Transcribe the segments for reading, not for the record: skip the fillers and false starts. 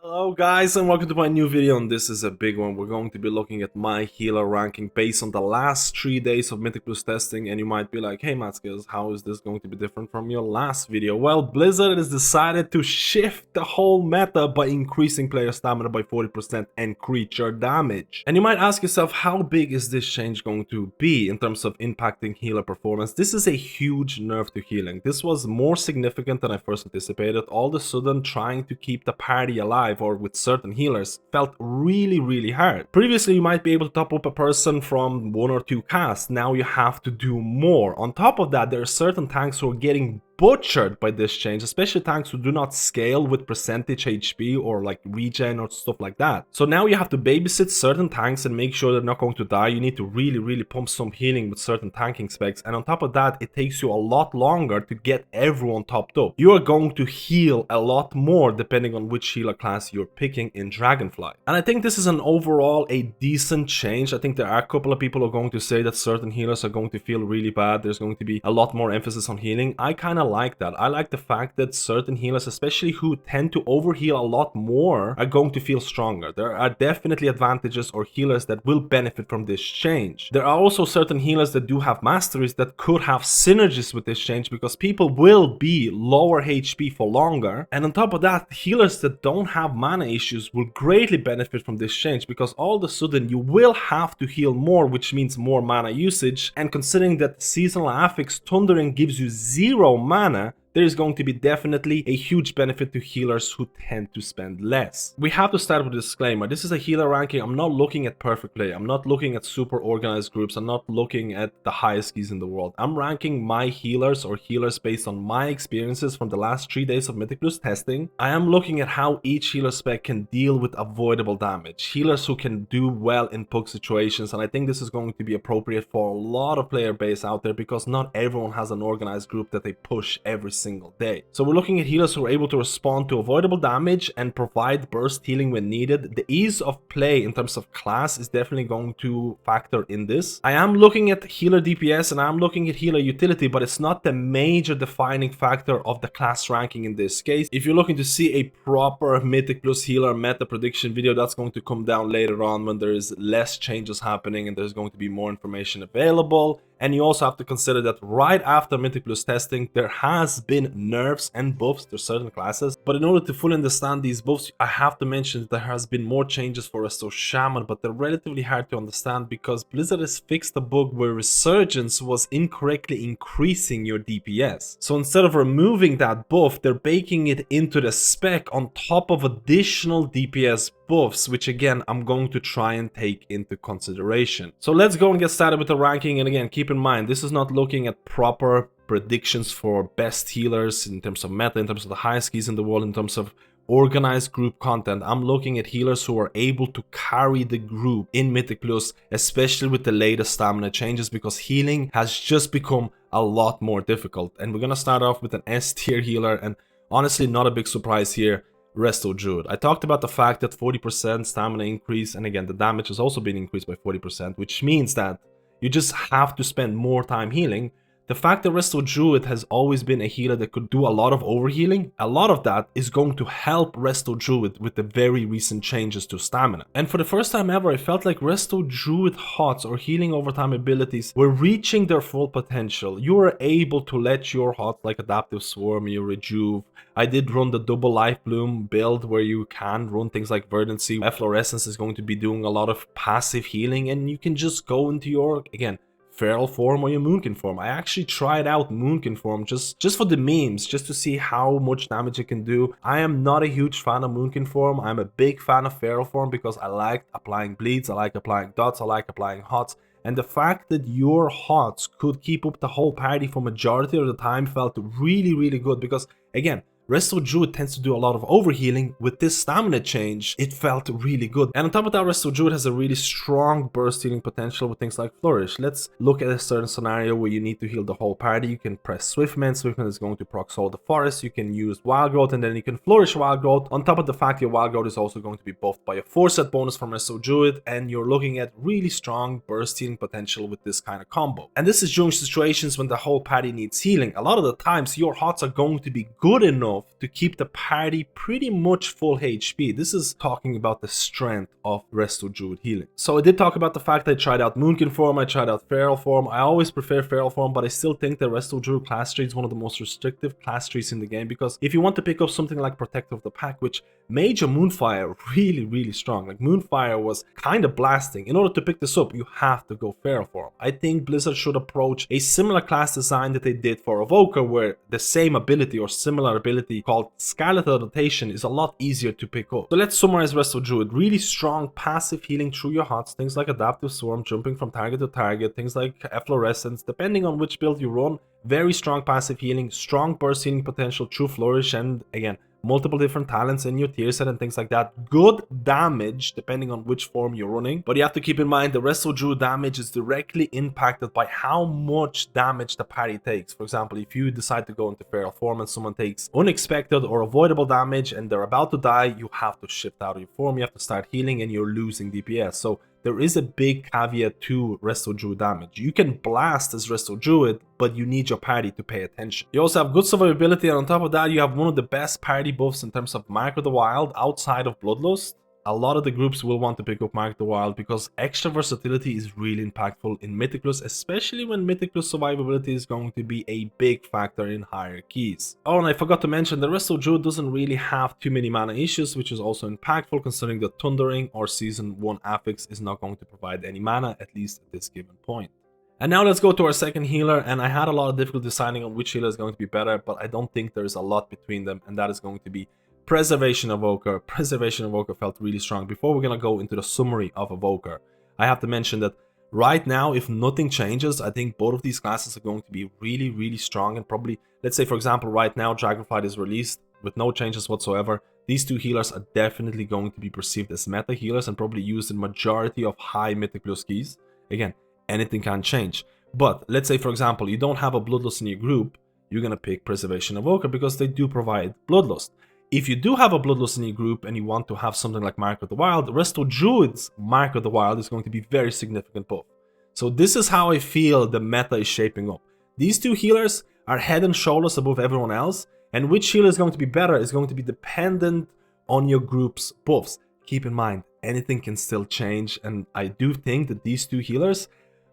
Hello guys and welcome to my new video, and this is a big one. We're going to be looking at my healer ranking based on the last 3 days of Mythic Plus testing, and you might be like, hey MadSkillz, how is this going to be different from your last video? Well, Blizzard has decided to shift the whole meta by increasing player stamina by 40% and creature damage. And you might ask yourself, how big is this change going to be in terms of impacting healer performance? This is a huge nerf to healing. This was more significant than I first anticipated. All of a sudden, trying to keep the party alive or with certain healers felt really hard. Previously, you might be able to top up a person from 1 or 2 casts. Now you have to do more. On top of that, there are certain tanks who are getting butchered by this change, especially tanks who do not scale with percentage HP or like regen or stuff like that. So now you have to babysit certain tanks and make sure they're not going to die. You need to really pump some healing with certain tanking specs, and on top of that, it takes you a lot longer to get everyone topped up. You are going to heal a lot more depending on which healer class you're picking in Dragonflight. And I think this is an overall a decent change. I think there are a couple of people who are going to say that certain healers are going to feel really bad. There's going to be a lot more emphasis on healing. I kind of like that. I like the fact that certain healers, especially who tend to overheal a lot more, are going to feel stronger. There are definitely advantages or healers that will benefit from this change. There are also certain healers that do have masteries that could have synergies with this change, because people will be lower HP for longer. And on top of that, healers that don't have mana issues will greatly benefit from this change, because all of a sudden you will have to heal more, which means more mana usage. And considering that seasonal affix Thundering gives you 0 mana, there is going to be definitely a huge benefit to healers who tend to spend less. We have to start with a disclaimer. This is a healer ranking. I'm not looking at perfect play. I'm not looking at super organized groups. I'm not looking at the highest keys in the world. I'm ranking my healers or healers based on my experiences from the last 3 days of Mythic Plus testing. I am looking at how each healer spec can deal with avoidable damage. Healers who can do well in poke situations, and I think this is going to be appropriate for a lot of player base out there, because not everyone has an organized group that they push every single day. So we're looking at healers who are able to respond to avoidable damage and provide burst healing when needed. The ease of play in terms of class is definitely going to factor in this. I am looking at healer DPS and I'm looking at healer utility, but it's not the major defining factor of the class ranking in this case. If you're looking to see a proper Mythic Plus healer meta prediction video, that's going to come down later on when there is less changes happening and there's going to be more information available. And you also have to consider that right after Mythic Plus testing, there has been nerfs and buffs to certain classes. But in order to fully understand these buffs, I have to mention that there has been more changes for Resto Shaman, but they're relatively hard to understand because Blizzard has fixed a bug where Resurgence was incorrectly increasing your DPS. So instead of removing that buff, they're baking it into the spec on top of additional DPS buffs, which again I'm going to try and take into consideration. So let's go and get started with the ranking. And again, keep in mind, this is not looking at proper predictions for best healers in terms of meta, in terms of the highest keys in the world, in terms of organized group content. I'm looking at healers who are able to carry the group in Mythic Plus, especially with the latest stamina changes, because healing has just become a lot more difficult. And we're gonna start off with an S tier healer, and honestly not a big surprise here, Resto Druid. I talked about the fact that 40% stamina increase, and again the damage has also been increased by 40%, which means that you just have to spend more time healing. The fact that Resto Druid has always been a healer that could do a lot of overhealing, a lot of that is going to help Resto Druid with the very recent changes to stamina. And for the first time ever, I felt like Resto Druid HOTS or healing over time abilities were reaching their full potential. You are able to let your HOTS like Adaptive Swarm, your Rejuve. I did run the double Life Bloom build where you can run things like Verdancy. Efflorescence is going to be doing a lot of passive healing, and you can just go into your, again, Feral form or your Moonkin form. I actually tried out Moonkin form just for the memes, just to see how much damage it can do. I am not a huge fan of Moonkin form. I'm a big fan of Feral form because I like applying bleeds, I like applying dots, I like applying hots. And the fact that your hots could keep up the whole party for majority of the time felt really good, because again, Resto Druid tends to do a lot of overhealing. With this stamina change, it felt really good. And on top of that, Resto Druid has a really strong burst healing potential with things like Flourish. Let's look at a certain scenario where you need to heal the whole party. You can press Swiftman. Swiftman is going to proc Soul the Forest. You can use Wild Growth, and then you can Flourish Wild Growth. On top of the fact your Wild Growth is also going to be buffed by a 4-set bonus from Resto Druid, and you're looking at really strong burst healing potential with this kind of combo. And this is during situations when the whole party needs healing. A lot of the times, your HOTS are going to be good enough enough to keep the party pretty much full HP. This is talking about the strength of Resto Druid healing. So I did talk about the fact that I tried out Moonkin form, I tried out Feral form. I always prefer Feral form, but I still think the Resto Druid class tree is one of the most restrictive class trees in the game, because if you want to pick up something like Protector of the Pack, which made your Moonfire really strong, like Moonfire was kind of blasting. In order to pick this up, you have to go Feral form. I think Blizzard should approach a similar class design that they did for Evoker, where the same ability or similar ability called Scarlet Adaptation is a lot easier to pick up. So let's summarize Resto Druid. Really strong passive healing through your HOTS, things like Adaptive Swarm, jumping from target to target, things like Efflorescence, depending on which build you run. Very strong passive healing, strong burst healing potential through Flourish, and again, multiple different talents in your tier set and things like that. Good damage depending on which form you're running, but you have to keep in mind the Resto Druid damage is directly impacted by how much damage the party takes. For example, if you decide to go into Feral form and someone takes unexpected or avoidable damage and they're about to die, you have to shift out of your form, you have to start healing, and you're losing DPS. So there is a big caveat to Resto Druid damage. You can blast as Resto Druid, but you need your party to pay attention. You also have good survivability, and on top of that, you have one of the best party buffs in terms of Mark of the Wild outside of Bloodlust. A lot of the groups will want to pick up Mark of the Wild because extra versatility is really impactful in Mythic Plus, especially when Mythic Plus survivability is going to be a big factor in higher keys. Oh, and I forgot to mention, the Resto Druid doesn't really have too many mana issues, which is also impactful considering that Thundering or Season 1 affix is not going to provide any mana, at least at this given point. And now let's go to our second healer, and I had a lot of difficulty deciding on which healer is going to be better, but I don't think there's a lot between them, and that is going to be Preservation Evoker. Preservation Evoker felt really strong. Before we're gonna go into the summary of Evoker, I have to mention that right now, if nothing changes, I think both of these classes are going to be really strong, and probably, let's say for example, right now Dragonflight is released with no changes whatsoever. These two healers are definitely going to be perceived as meta healers and probably used in majority of high Mythic Plus keys. Again, anything can change. But let's say for example, you don't have a Bloodlust in your group, you're gonna pick Preservation Evoker because they do provide Bloodlust. If you do have a Bloodlust in your group and you want to have something like Mark of the Wild, Resto Druid's Mark of the Wild is going to be very significant buff. So this is how I feel the meta is shaping up. These two healers are head and shoulders above everyone else, and which healer is going to be better is going to be dependent on your group's buffs. Keep in mind, anything can still change, and I do think that these two healers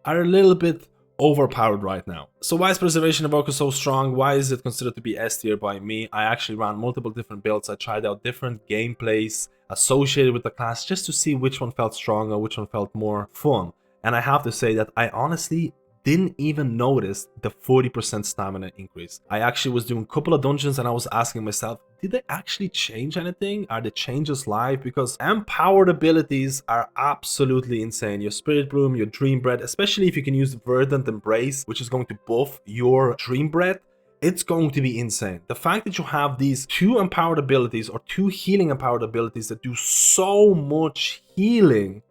are a little bit overpowered right now. So why is Preservation Evoker so strong? Why is it considered to be S tier by me? I actually ran multiple different builds. I tried out different gameplays associated with the class just to see which one felt stronger, which one felt more fun. And I have to say that I honestly didn't even notice the 40% stamina increase. I actually was doing a couple of dungeons and I was asking myself, did they actually change anything? Are the changes live? Because empowered abilities are absolutely insane. Your Spirit Bloom, your Dream Breath, especially if you can use Verdant Embrace, which is going to buff your Dream Breath, it's going to be insane. The fact that you have these two empowered abilities or two healing empowered abilities that do so much healing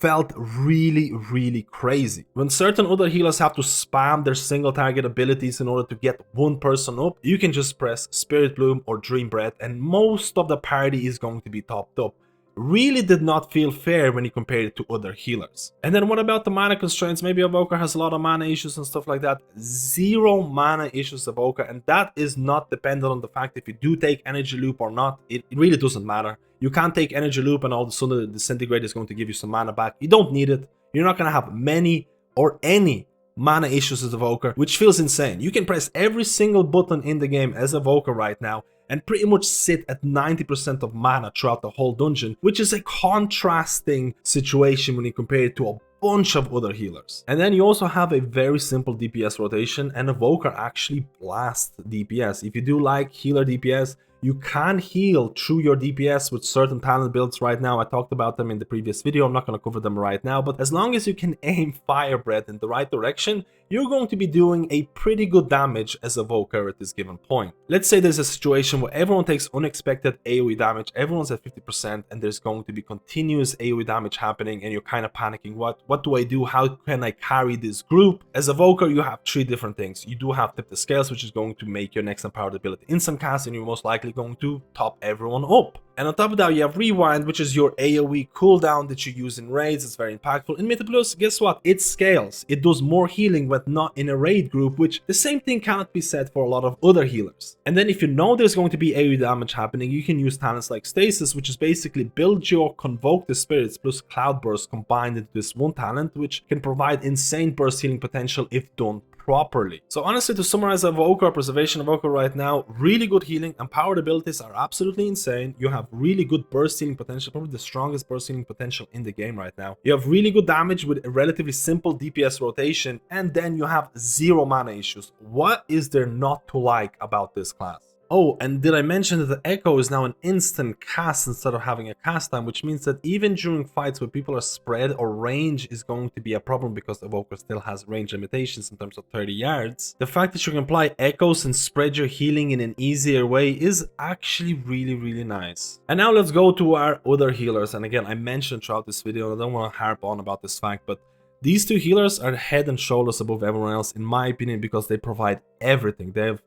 felt really crazy. When certain other healers have to spam their single target abilities in order to get one person up, you can just press Spirit Bloom or Dream Breath and most of the party is going to be topped up. Really did not feel fair when you compare it to other healers. And then what about the mana constraints? Maybe Evoker has a lot of mana issues and stuff like that. Zero mana issues Evoker, and that is not dependent on the fact if you do take Energy Loop or not. It really doesn't matter. You can't take Energy Loop and all of a sudden the Disintegrate is going to give you some mana back. You don't need it. You're not going to have many or any mana issues as Evoker, which feels insane. You can press every single button in the game as Evoker right now and pretty much sit at 90% of mana throughout the whole dungeon, which is a contrasting situation when you compare it to a bunch of other healers. And then you also have a very simple DPS rotation, and Evoker actually blasts DPS. If you do like healer DPS, you can heal through your DPS with certain talent builds right now. I talked about them in the previous video. I'm not going to cover them right now, but as long as you can aim Fire Breath in the right direction, you're going to be doing a pretty good damage as Evoker at this given point. Let's say there's a situation where everyone takes unexpected AoE damage, everyone's at 50%, and there's going to be continuous AoE damage happening, and you're kind of panicking. What do I do? How can I carry this group? As Evoker, you have three different things. You do have Tip the Scales, which is going to make your next empowered ability instant cast, and you're most likely going to top everyone up. And on top of that, you have Rewind, which is your AoE cooldown that you use in raids. It's very impactful. In Mythic Plus, guess what? It scales. It does more healing when not in a raid group, which the same thing cannot be said for a lot of other healers. And then if you know there's going to be AoE damage happening, you can use talents like Stasis, which is basically build your Convoke the Spirits plus Cloudburst combined into this one talent, which can provide insane burst healing potential if done properly. So honestly, to summarize Evoker, Preservation Evoker right now, really good healing, empowered abilities are absolutely insane. You have really good burst healing potential, probably the strongest burst healing potential in the game right now. You have really good damage with a relatively simple DPS rotation, and then you have zero mana issues. What is there not to like about this class? Oh, and did I mention that the Echo is now an instant cast instead of having a cast time, which means that even during fights where people are spread or range is going to be a problem because Evoker still has range limitations in terms of 30 yards, the fact that you can apply Echoes and spread your healing in an easier way is actually really nice. And now let's go to our other healers, and again, I mentioned throughout this video, and I don't want to harp on about this fact, but these two healers are head and shoulders above everyone else, in my opinion, because they provide everything. They have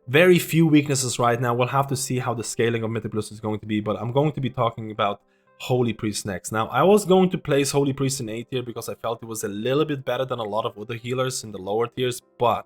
very few weaknesses right now. We'll have to see how the scaling of Mythic Plus is going to be, but I'm going to be talking about Holy Priest next. Now, I was going to place Holy Priest in A tier because I felt it was a little bit better than a lot of other healers in the lower tiers, but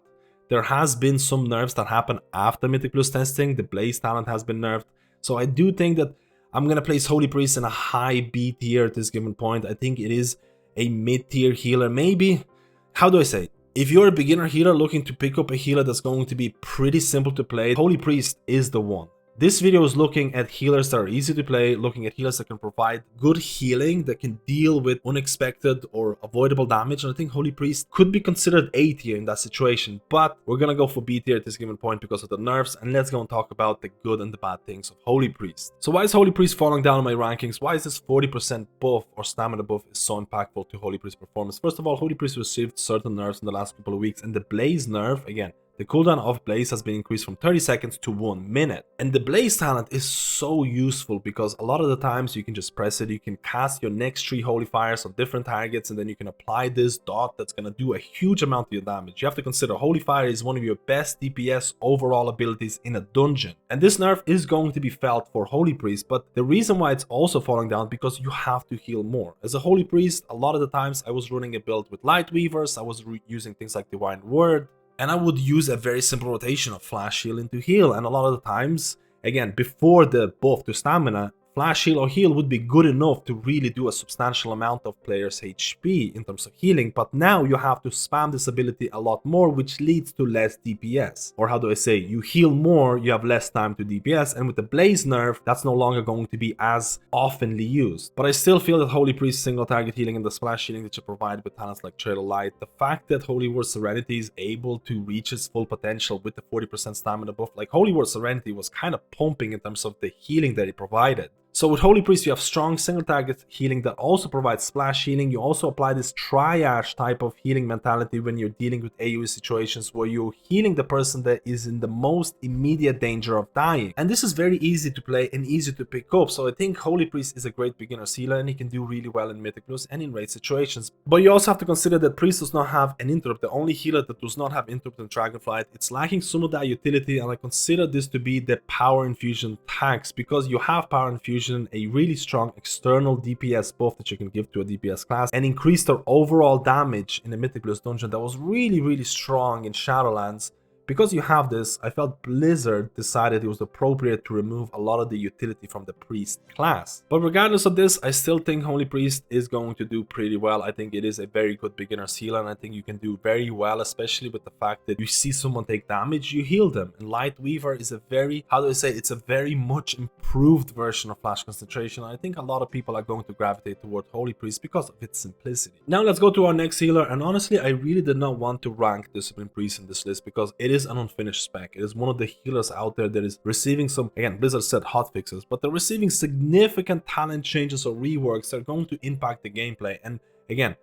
there has been some nerfs that happen after Mythic Plus testing. The Blaze talent has been nerfed, so I do think that I'm going to place Holy Priest in a high B tier at this given point. I think it is a mid-tier healer, maybe. How do I say it? If you're a beginner healer looking to pick up a healer that's going to be pretty simple to play, Holy Priest is the one. This video is looking at healers that are easy to play, looking at healers that can provide good healing, that can deal with unexpected or avoidable damage, and I think Holy Priest could be considered A tier in that situation, but we're gonna go for B tier at this given point because of the nerfs, and let's go and talk about the good and the bad things of Holy Priest. So why is Holy Priest falling down in my rankings? Why is this 40% buff or stamina buff is so impactful to Holy Priest performance? First of all, Holy Priest received certain nerfs in the last couple of weeks, and the Blaze nerf, again, the cooldown of Blaze has been increased from 30 seconds to 1 minute. And the Blaze talent is so useful because a lot of the times you can just press it, you can cast your next 3 Holy Fires on different targets, and then you can apply this dot that's going to do a huge amount of your damage. You have to consider Holy Fire is one of your best DPS overall abilities in a dungeon. And this nerf is going to be felt for Holy Priest, but the reason why it's also falling down because you have to heal more. As a Holy Priest, a lot of the times I was running a build with Light Weavers, I was using things like Divine Word, and I would use a very simple rotation of Flash Heal into Heal, and a lot of the times, again, before the buff to Stamina, Flash Heal or Heal would be good enough to really do a substantial amount of players' HP in terms of healing, but now you have to spam this ability a lot more, which leads to less DPS. Or how do I say, you heal more, you have less time to DPS, and with the Blaze nerf, that's no longer going to be as oftenly used. But I still feel that Holy Priest single target healing and the splash healing that you provide with talents like Trail of Light, the fact that Holy Word Serenity is able to reach its full potential with the 40% stamina buff, like Holy Word Serenity was kind of pumping in terms of the healing that it provided. So with Holy Priest, you have strong single target healing that also provides splash healing. You also apply this triage type of healing mentality when you're dealing with AoE situations where you're healing the person that is in the most immediate danger of dying. And this is very easy to play and easy to pick up. So I think Holy Priest is a great beginner healer and he can do really well in Mythic Plus and in raid situations. But you also have to consider that Priest does not have an interrupt. The only healer that does not have interrupt in Dragonflight, it's lacking some of that utility, and I consider this to be the Power Infusion tax, because you have Power Infusion, a really strong external DPS buff that you can give to a DPS class and increase their overall damage in a Mythic Plus dungeon that was really strong in Shadowlands. Because you have this, I felt Blizzard decided it was appropriate to remove a lot of the utility from the Priest class. But regardless of this, I still think Holy Priest is going to do pretty well. I think it is a very good beginner's healer, and I think you can do very well, especially with the fact that you see someone take damage, you heal them. And Light Weaver is a very, how do I say, it's a very much improved version of Flash Concentration. I think a lot of people are going to gravitate toward Holy Priest because of its simplicity. Now let's go to our next healer, and honestly, I really did not want to rank Discipline Priest in this list because it is an unfinished spec. It is one of the healers out there that is receiving some, again, Blizzard said hotfixes, but they're receiving significant talent changes or reworks that are going to impact the gameplay. And again,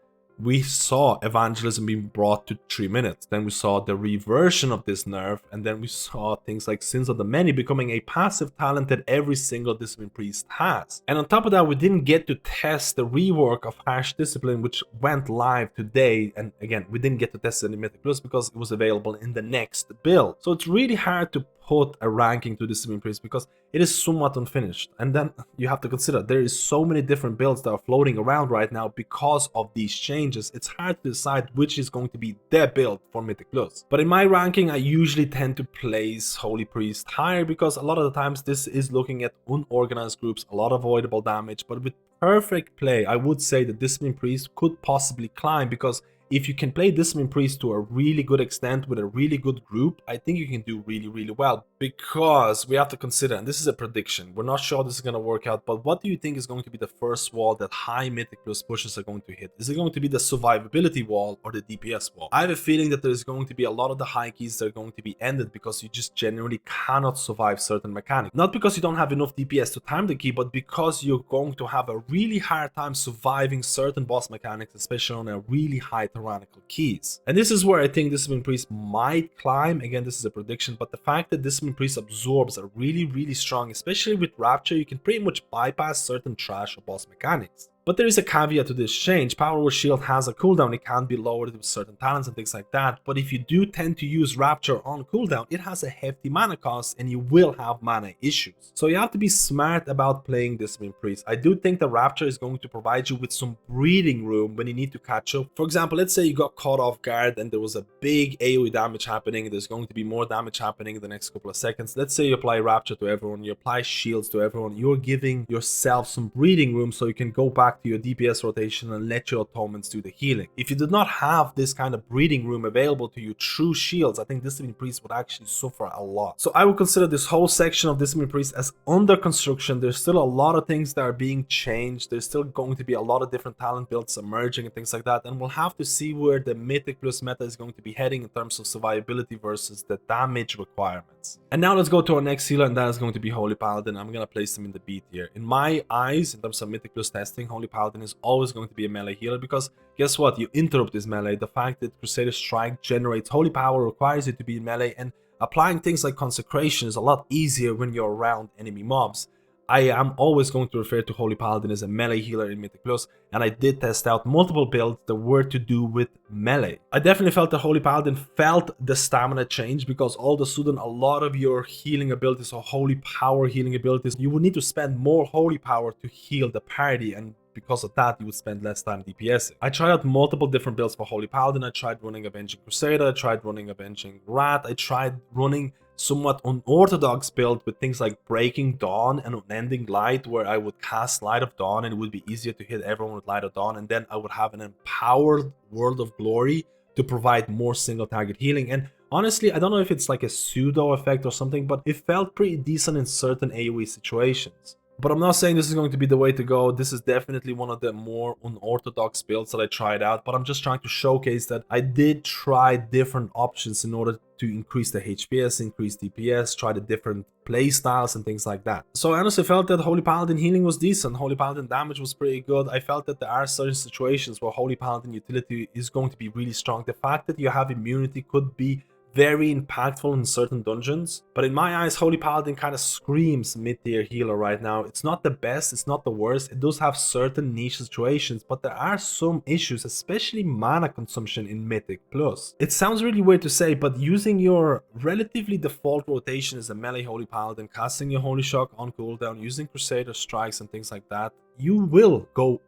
we saw Evangelism being brought to 3 minutes, then we saw the reversion of this nerf, and then we saw things like Sins of the Many becoming a passive talent that every single Discipline Priest has. And on top of that, we didn't get to test the rework of Harsh Discipline, which went live today, and again, we didn't get to test it in Mythic Plus because it was available in the next build. So it's really hard to put a ranking to Discipline Priest because it is somewhat unfinished. And then you have to consider there is so many different builds that are floating around right now because of these changes. It's hard to decide which is going to be their build for Mythic Plus. But in my ranking, I usually tend to place Holy Priest higher because a lot of the times this is looking at unorganized groups, a lot of avoidable damage. But with perfect play, I would say that Discipline Priest could possibly climb, because if you can play Discipline Priest to a really good extent with a really good group, I think you can do really well. Because we have to consider, and this is a prediction, we're not sure this is going to work out, but what do you think is going to be the first wall that high Mythic Plus pushes are going to hit? Is it going to be the survivability wall or the DPS wall? I have a feeling that there's going to be a lot of the high keys that are going to be ended because you just generally cannot survive certain mechanics. Not because you don't have enough DPS to time the key, but because you're going to have a really hard time surviving certain boss mechanics, especially on a really high tyrannical keys. And this is where I think Discipline Priest might climb. Again, this is a prediction, but the fact that Discipline Priest absorbs are really strong, especially with Rapture, you can pretty much bypass certain trash or boss mechanics. But there is a caveat to this change. Power Word Shield has a cooldown, it can be lowered with certain talents and things like that, but if you do tend to use Rapture on cooldown, it has a hefty mana cost and you will have mana issues. So you have to be smart about playing Discipline Priest. I do think the Rapture is going to provide you with some breathing room when you need to catch up. For example, let's say you got caught off guard and there was a big AoE damage happening, there's going to be more damage happening in the next couple of seconds. Let's say you apply Rapture to everyone, you apply shields to everyone, you're giving yourself some breathing room so you can go back to your DPS rotation and let your atonements do the healing. If you did not have this kind of breathing room available to you through shields, I think Discipline Priest would actually suffer a lot. So I would consider this whole section of Discipline Priest as under construction. There's still a lot of things that are being changed. There's still going to be a lot of different talent builds emerging and things like that, and we'll have to see where the Mythic Plus meta is going to be heading in terms of survivability versus the damage requirements. And now let's go to our next healer, and that is going to be Holy Paladin. I'm gonna place him in the B tier. In my eyes, in terms of Mythic Plus testing, Holy Paladin is always going to be a melee healer, because guess what? You interrupt this melee. The fact that Crusader Strike generates holy power requires you to be in melee, and applying things like consecration is a lot easier when you're around enemy mobs. I am always going to refer to Holy Paladin as a melee healer in Mythic Plus, and I did test out multiple builds that were to do with melee. I definitely felt that Holy Paladin felt the stamina change, because all of a sudden a lot of your healing abilities or holy power healing abilities, you would need to spend more holy power to heal the party, and because of that you would spend less time DPSing. I tried out multiple different builds for Holy Paladin. I tried running Avenging Crusader, I tried running Avenging Rat, I tried running somewhat unorthodox build with things like Breaking Dawn and Unending Light, where I would cast Light of Dawn and it would be easier to hit everyone with Light of Dawn, and then I would have an empowered World of Glory to provide more single target healing. And honestly, I don't know if it's like a pseudo effect or something, but it felt pretty decent in certain AoE situations. But I'm not saying this is going to be the way to go. This is definitely one of the more unorthodox builds that I tried out, but I'm just trying to showcase that I did try different options in order to increase the HPS, increase DPS, try the different play styles and things like that. So I honestly felt that Holy Paladin healing was decent, Holy Paladin damage was pretty good. I felt that there are certain situations where Holy Paladin utility is going to be really strong. The fact that you have immunity could be very impactful in certain dungeons, but in my eyes Holy Paladin kind of screams mid-tier healer right now. It's not the best, it's not the worst, it does have certain niche situations, but there are some issues, especially mana consumption in Mythic Plus. It sounds really weird to say, but using your relatively default rotation as a melee Holy Paladin, casting your Holy Shock on cooldown, using Crusader Strikes and things like that, you will go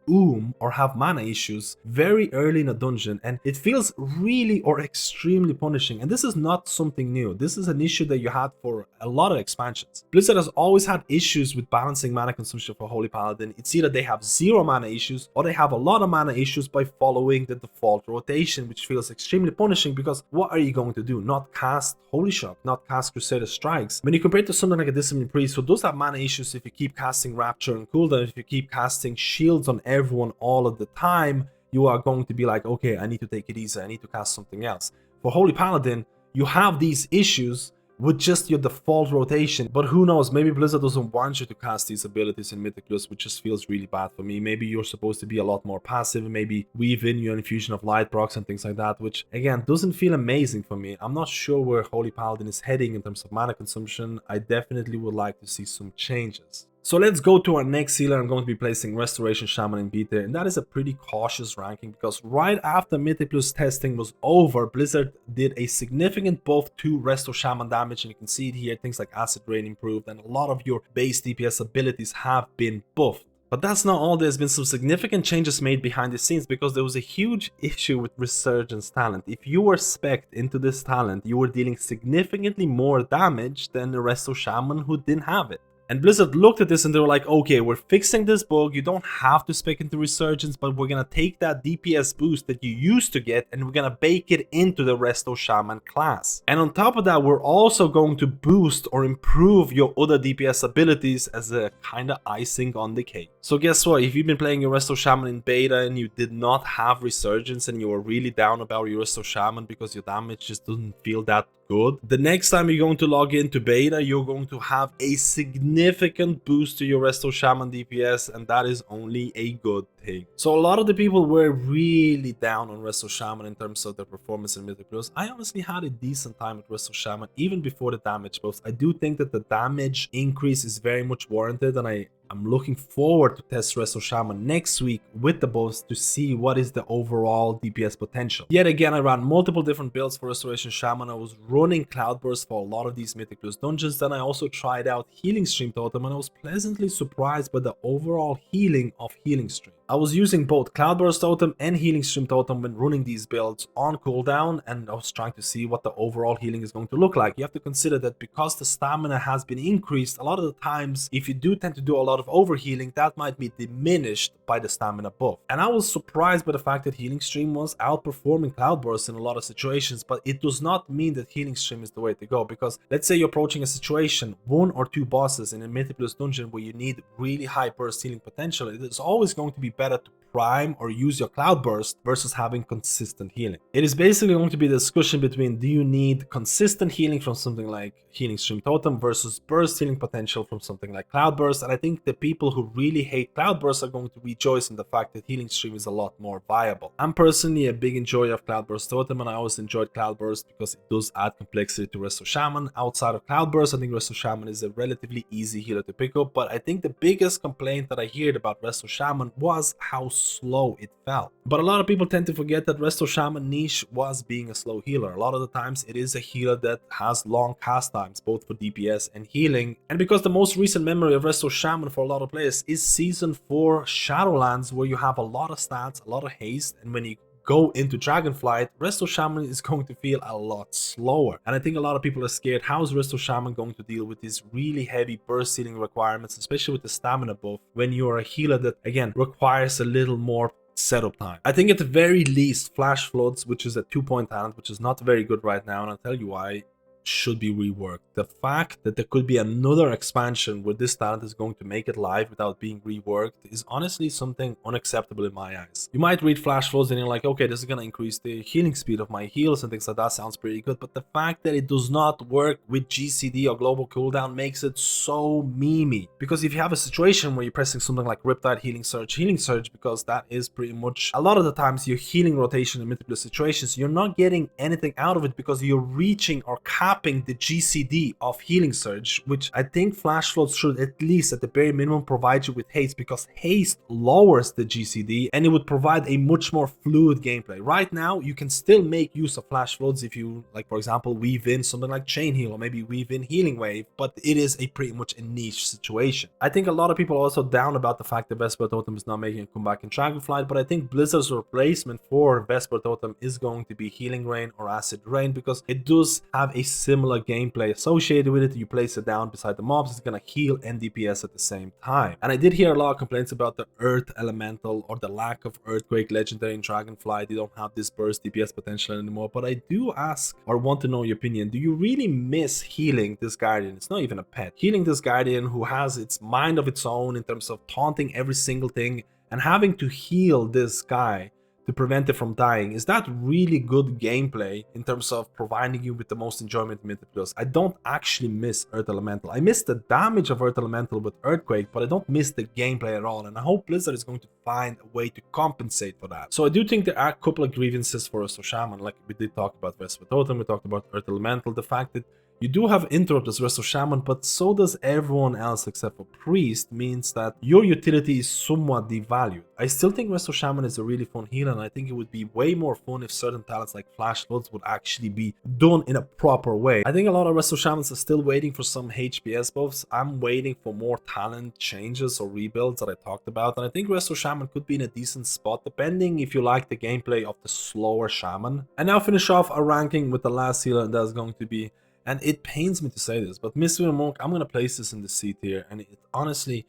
or have mana issues very early in a dungeon, and it feels really or extremely punishing. And this is not something new. This is an issue that you had for a lot of expansions. Blizzard has always had issues with balancing mana consumption for Holy Paladin. It's either they have zero mana issues or they have a lot of mana issues by following the default rotation, which feels extremely punishing, because what are you going to do? Not cast Holy Shock, not cast Crusader Strikes. When you compare it to something like a Discipline Priest, who does have mana issues if you keep casting Rapture and cooldown, if you keep casting shields on everyone all of the time, you are going to be like, okay, I need to take it easy, I need to cast something else. For Holy Paladin, you have these issues with just your default rotation, but who knows, maybe Blizzard doesn't want you to cast these abilities in Mythic Plus, which just feels really bad for me. Maybe you're supposed to be a lot more passive, maybe weave in your infusion of light procs and things like that, which again doesn't feel amazing for me. I'm not sure where Holy Paladin is heading in terms of mana consumption. I definitely would like to see some changes. So let's go to our next healer. I'm going to be placing Restoration Shaman in beta, and that is a pretty cautious ranking because right after Mythic Plus testing was over, Blizzard did a significant buff to Resto Shaman damage, and you can see it here, things like Acid Rain improved, and a lot of your base DPS abilities have been buffed. But that's not all. There's been some significant changes made behind the scenes because there was a huge issue with Resurgence talent. If you were spec'd into this talent, you were dealing significantly more damage than the Resto Shaman who didn't have it. And Blizzard looked at this and they were like, okay, we're fixing this bug, you don't have to spec into Resurgence, but we're gonna take that DPS boost that you used to get and we're gonna bake it into the Resto Shaman class. And on top of that, we're also going to boost or improve your other DPS abilities as a kinda icing on the cake. So guess what, if you've been playing your Resto Shaman in beta and you did not have Resurgence and you were really down about your Resto Shaman because your damage just doesn't feel that good, the next time you're going to log into beta, you're going to have a significant boost to your Resto Shaman DPS, and that is only a good thing. So a lot of the people were really down on Resto Shaman in terms of their performance in Mythic Plus. I honestly had a decent time with Resto Shaman even before the damage buffs. I do think that the damage increase is very much warranted, and I'm looking forward to test Resto Shaman next week with the buffs to see what is the overall DPS potential. Yet again, I ran multiple different builds for Restoration Shaman. I was running Cloudburst for a lot of these Mythic Plus dungeons. Then I also tried out Healing Stream Totem and I was pleasantly surprised by the overall healing of Healing Stream. I was using both Cloudburst Totem and Healing Stream Totem when running these builds on cooldown, and I was trying to see what the overall healing is going to look like. You have to consider that because the stamina has been increased, a lot of the times if you do tend to do a lot of overhealing, that might be diminished by the stamina buff. And I was surprised by the fact that Healing Stream was outperforming Cloudburst in a lot of situations, but it does not mean that Healing Stream is the way to go, because let's say you're approaching a situation, 1 or 2 bosses in a Mythic Plus dungeon where you need really high burst healing potential, it is always going to be better to prime or use your Cloudburst versus having consistent healing. It is basically going to be a discussion between, do you need consistent healing from something like Healing Stream Totem versus burst healing potential from something like Cloudburst. And I think the people who really hate Cloudburst are going to rejoice in the fact that Healing Stream is a lot more viable. I'm personally a big enjoyer of Cloudburst Totem, and I always enjoyed Cloudburst because it does add complexity to Resto Shaman. Outside of Cloudburst, I think Resto Shaman is a relatively easy healer to pick up, but I think the biggest complaint that I heard about Resto Shaman was how slow it felt. But a lot of people tend to forget that Resto Shaman niche was being a slow healer. A lot of the times it is a healer that has long cast times, both for DPS and healing. And because the most recent memory of Resto Shaman for a lot of players is Season 4 Shadowlands, where you have a lot of stats, a lot of haste, and when you go into Dragonflight, Resto Shaman is going to feel a lot slower. And I think a lot of people are scared, how is Resto Shaman going to deal with these really heavy burst healing requirements, especially with the stamina buff, when you're a healer that, again, requires a little more setup time. I think at the very least, Flash Floods, which is a 2-point talent, which is not very good right now, and I'll tell you why, should be reworked. The fact that there could be another expansion where this talent is going to make it live without being reworked is honestly something unacceptable in my eyes. You might read Flash Flows and you're like, okay, this is gonna increase the healing speed of my heals and things like that, sounds pretty good, but the fact that it does not work with GCD or global cooldown makes it so memey. Because if you have a situation where you're pressing something like Riptide Healing Surge, because that is pretty much a lot of the times your healing rotation in multiple situations, you're not getting anything out of it because you're reaching or capping the GCD of Healing Surge, which I think Flash Floods should at least at the very minimum provide you with haste, because haste lowers the GCD and it would provide a much more fluid gameplay. Right now you can still make use of Flash Floods if you, like, for example, weave in something like Chain Heal or maybe weave in Healing Wave, but it is a pretty much a niche situation. I think a lot of people are also down about the fact that Vesper Totem is not making a comeback in Dragonflight, but I think Blizzard's replacement for Vesper Totem is going to be Healing Rain or Acid Rain, because it does have a similar gameplay associated with it. You place it down beside the mobs, it's gonna heal and DPS at the same time. And I did hear a lot of complaints about the Earth Elemental or the lack of Earthquake Legendary in Dragonflight. You don't have this burst DPS potential anymore, but I do ask or want to know your opinion. Do you really miss healing this Guardian? It's not even a pet. Healing this Guardian who has its mind of its own in terms of taunting every single thing and having to heal this guy to prevent it from dying. Is that really good gameplay in terms of providing you with the most enjoyment in Mythic Plus? I don't actually miss Earth Elemental. I miss the damage of Earth Elemental with Earthquake, but I don't miss the gameplay at all, and I hope Blizzard is going to find a way to compensate for that. So I do think there are a couple of grievances for Resto Shaman, like we did talk about Vesper Totem, we talked about Earth Elemental, the fact that You do have interrupt as Resto Shaman, but so does everyone else except for Priest, means that your utility is somewhat devalued. I still think Resto Shaman is a really fun healer, and I think it would be way more fun if certain talents like Flash Floods would actually be done in a proper way. I think a lot of Resto Shamans are still waiting for some HPS buffs. I'm waiting for more talent changes or rebuilds that I talked about, and I think Resto Shaman could be in a decent spot depending if you like the gameplay of the slower Shaman. And now finish off our ranking with the last healer, and that's going to be, and it pains me to say this, but Mistweaver Monk, I'm going to place this in the C tier, and it honestly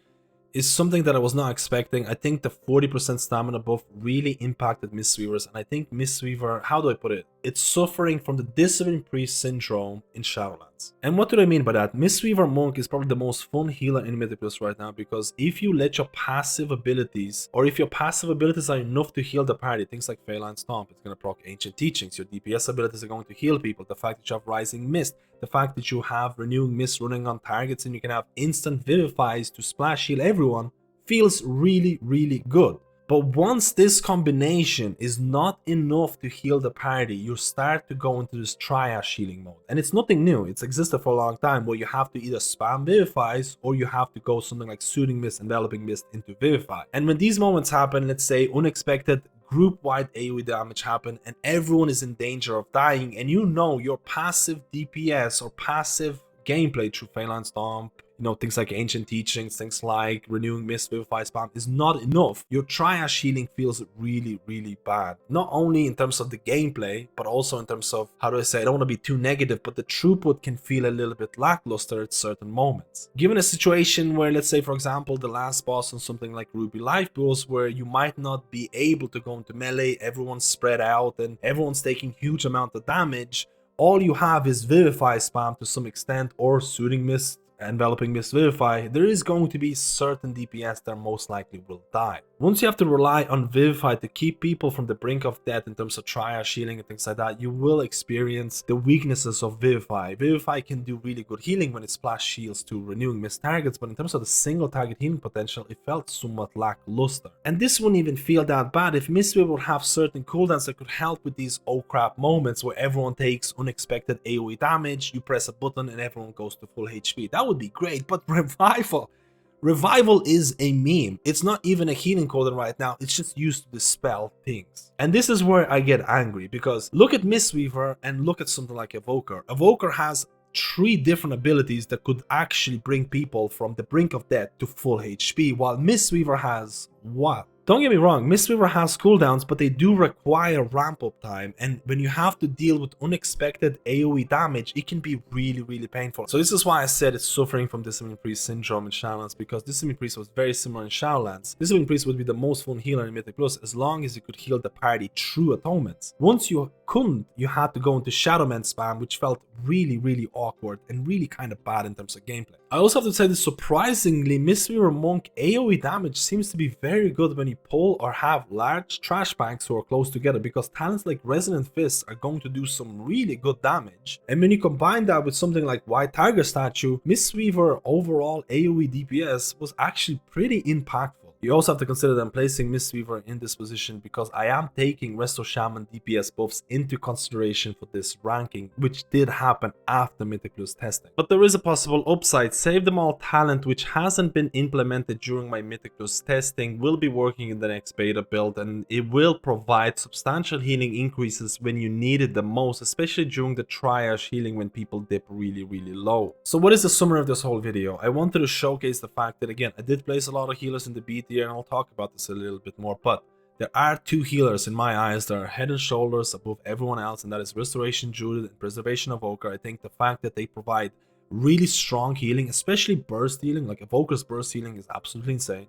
is something that I was not expecting. I think the 40% stamina buff really impacted Mistweavers, and I think Mistweaver, how do I put it? It's suffering from the Discipline Priest syndrome in Shadowlands. And what do I mean by that? Mistweaver Monk is probably the most fun healer in Mythic Plus right now, because if you let your passive abilities, or if your passive abilities are enough to heal the party, things like Feline Stomp, it's going to proc Ancient Teachings, your DPS abilities are going to heal people, the fact that you have Rising Mist, the fact that you have Renewing Mist running on targets and you can have instant Vivifies to splash heal everyone, feels really, really good. But once this combination is not enough to heal the party, you start to go into this triage healing mode. And it's nothing new, it's existed for a long time, where you have to either spam Vivifies or you have to go something like Soothing Mist, Enveloping Mist into Vivify. And when these moments happen, let's say unexpected group-wide AoE damage happen and everyone is in danger of dying, and you know your passive DPS or passive gameplay through Feline Stomp, you know, things like Ancient Teachings, things like Renewing Mist, Vivify Spam is not enough, your triage healing feels really, really bad. Not only in terms of the gameplay, but also in terms of, how do I say, I don't want to be too negative, but the throughput can feel a little bit lackluster at certain moments. Given a situation where, let's say, for example, the last boss on something like Ruby Life Pools, where you might not be able to go into melee, everyone's spread out and everyone's taking huge amount of damage, all you have is Vivify spam to some extent, or Soothing Mist, Enveloping Mist, Vivify. There is going to be certain DPS that most likely will die. Once you have to rely on Vivify to keep people from the brink of death in terms of triage healing and things like that, you will experience the weaknesses of Vivify. Vivify can do really good healing when it splash shields to Renewing Mist targets, but in terms of the single target healing potential, it felt somewhat lackluster. And this wouldn't even feel that bad if Mistweaver would have certain cooldowns that could help with these oh crap moments where everyone takes unexpected AoE damage, you press a button and everyone goes to full HP. That would be great, but Revival is a meme. It's not even a healing cooldown right now, it's just used to dispel things. And this is where I get angry, because look at Mistweaver and look at something like Evoker. Evoker has 3 different abilities that could actually bring people from the brink of death to full HP, while Mistweaver has what? Don't get me wrong, Mistweaver has cooldowns, but they do require ramp up time, and when you have to deal with unexpected AoE damage, it can be really, really painful. So this is why I said it's suffering from Discipline Priest syndrome in Shadowlands, because Discipline Priest was very similar in Shadowlands. Discipline Priest would be the most fun healer in Mythic Plus as long as you could heal the party through atonements. Once you couldn't, you had to go into Shadowman spam, which felt really, really awkward and really kind of bad in terms of gameplay. I also have to say that surprisingly, Mistweaver Monk AoE damage seems to be very good when you pull or have large trash banks who are close together, because talents like Resonant Fists are going to do some really good damage. And when you combine that with something like White Tiger Statue, Mistweaver overall AoE DPS was actually pretty impactful. You also have to consider that I'm placing Mistweaver in this position because I am taking Resto Shaman DPS buffs into consideration for this ranking, which did happen after Mythic Plus testing. But there is a possible upside. Save Them All talent, which hasn't been implemented during my Mythic Plus testing, will be working in the next beta build, and it will provide substantial healing increases when you need it the most, especially during the triage healing when people dip really, really low. So what is the summary of this whole video? I wanted to showcase the fact that, again, I did place a lot of healers in the B tier, and I'll talk about this a little bit more, but there are 2 healers in my eyes that are head and shoulders above everyone else, and that is Restoration Druid and Preservation Evoker. I think the fact that they provide really strong healing, especially burst healing, like Evoker's burst healing is absolutely insane.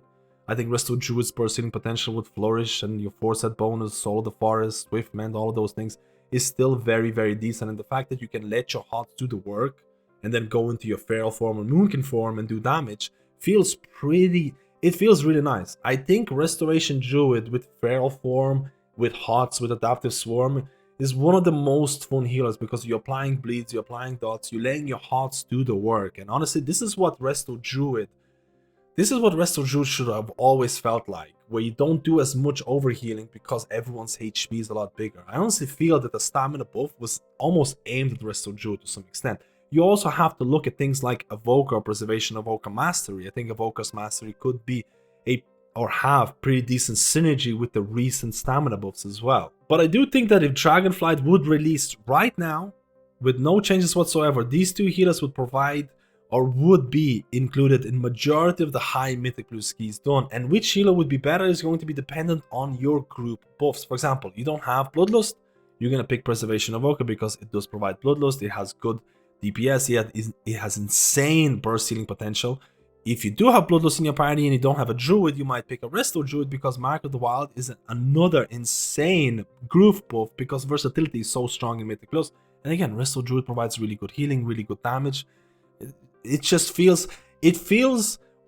I think Resto Druid's burst healing potential with Flourish and your Foresight bonus, Soul of the Forest, Swift Mend, all of those things is still very, very decent, and the fact that you can let your HOTS do the work and then go into your Feral form or Moonkin form and do damage feels pretty... It feels really nice. I think Restoration Druid with Feral form, with HOTS, with Adaptive Swarm is one of the most fun healers, because you're applying bleeds, you're applying dots, you're letting your HOTS do the work. And honestly, this is what Resto Druid should have always felt like, where you don't do as much overhealing because everyone's HP is a lot bigger. I honestly feel that the stamina buff was almost aimed at Resto Druid to some extent. you also have to look at things like Evoker, Preservation, Evoker Mastery. I think Evoker's Mastery could be or have pretty decent synergy with the recent stamina buffs as well. But I do think that if Dragonflight would release right now, with no changes whatsoever, these two healers would provide or would be included in majority of the high Mythic Plus keys done. And which healer would be better is going to be dependent on your group buffs. For example, you don't have Bloodlust, you're going to pick Preservation Evoker because it does provide Bloodlust, it has good DPS, yet it has insane burst healing potential. If you do have Bloodlust in your party and you don't have a Druid, you might pick a Resto Druid because Mark of the Wild is another insane groove buff because versatility is so strong in Mythic Plus. And again, Resto Druid provides really good healing, really good damage. It just feels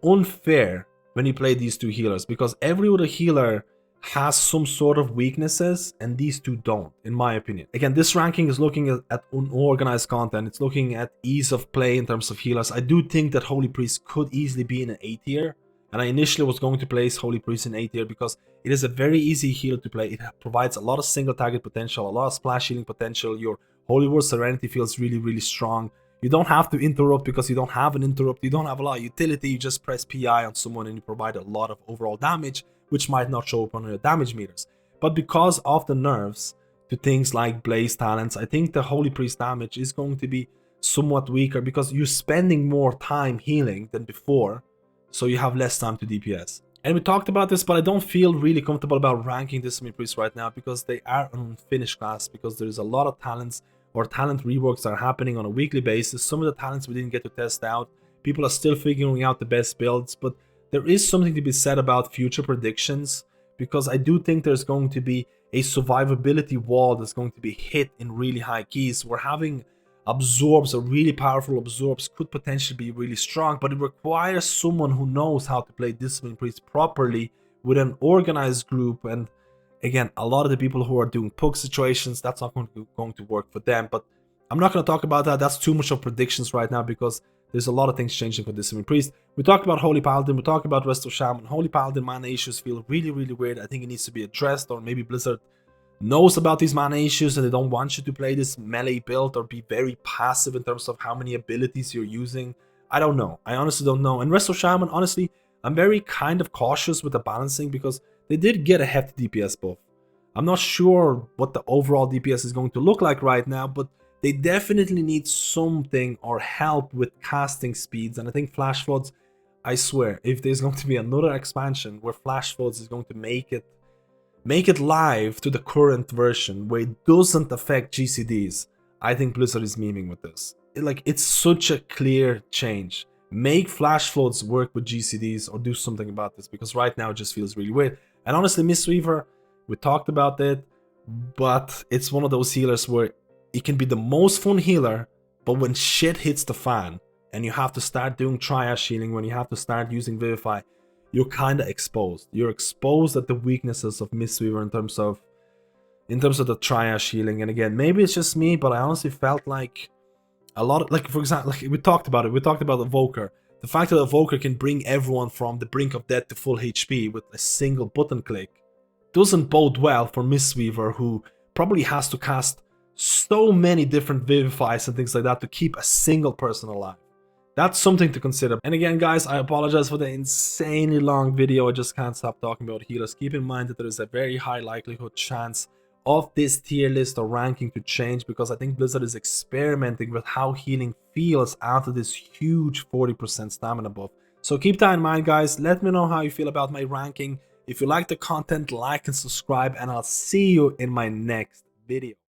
unfair when you play these two healers because every other healer has some sort of weaknesses and these two don't, in my opinion. Again, this ranking is looking at unorganized content. It's looking at ease of play in terms of healers. I do think that Holy Priest could easily be in an A tier, and I initially was going to place Holy Priest in A tier because it is a very easy healer to play. It provides a lot of single target potential, a lot of splash healing potential. Your Holy Word Serenity feels really, really strong. You don't have to interrupt because you don't have an interrupt. You don't have a lot of utility. You just press PI on someone and you provide a lot of overall damage, which might not show up on your damage meters. But because of the nerfs to things like Blaze Talents, I think the Holy Priest damage is going to be somewhat weaker because you're spending more time healing than before, so you have less time to DPS. And we talked about this, but I don't feel really comfortable about ranking Discipline Priests right now because they are an unfinished class, because there's a lot of talents or talent reworks that are happening on a weekly basis. Some of the talents we didn't get to test out. People are still figuring out the best builds, but there is something to be said about future predictions, because I do think there's going to be a survivability wall that's going to be hit in really high keys. We're having absorbs, a really powerful absorbs could potentially be really strong, but it requires someone who knows how to play Discipline Priest properly with an organized group. And again, a lot of the people who are doing poke situations, that's not going to work for them. But I'm not going to talk about that. That's too much of predictions right now because there's a lot of things changing for Discipline Priest. We talked about Holy Paladin, we talked about Resto Shaman. Holy Paladin mana issues feel really, really weird. I think it needs to be addressed, or maybe Blizzard knows about these mana issues and they don't want you to play this melee build or be very passive in terms of how many abilities you're using. I don't know. I honestly don't know. And Resto Shaman, honestly, I'm very kind of cautious with the balancing because they did get a hefty DPS buff. I'm not sure what the overall DPS is going to look like right now, but they definitely need something or help with casting speeds. And I think Flash Floods, I swear, if there's going to be another expansion where Flash Floods is going to make it live to the current version where it doesn't affect GCDs, I think Blizzard is memeing with this. It's such a clear change. Make Flash Floods work with GCDs or do something about this, because right now it just feels really weird. And honestly, Mistweaver, we talked about it, but it's one of those healers where it can be the most fun healer, but when shit hits the fan and you have to start doing triage healing, when you have to start using Vivify, you're kind of exposed. You're exposed at the weaknesses of Mistweaver in terms of the triage healing. And again, maybe it's just me, but I honestly felt like a lot of, for example, we talked about it. We talked about Evoker. The fact that Evoker can bring everyone from the brink of death to full HP with a single button click doesn't bode well for Mistweaver, who probably has to cast so many different Vivifies and things like that to keep a single person alive. That's something to consider. And again, guys, I apologize for the insanely long video. I just can't stop talking about healers. Keep in mind that there is a very high likelihood chance of this tier list or ranking to change, because I think Blizzard is experimenting with how healing feels after this huge 40% stamina buff. So keep that in mind, guys. Let me know how you feel about my ranking. If you like the content, like and subscribe, and I'll see you in my next video.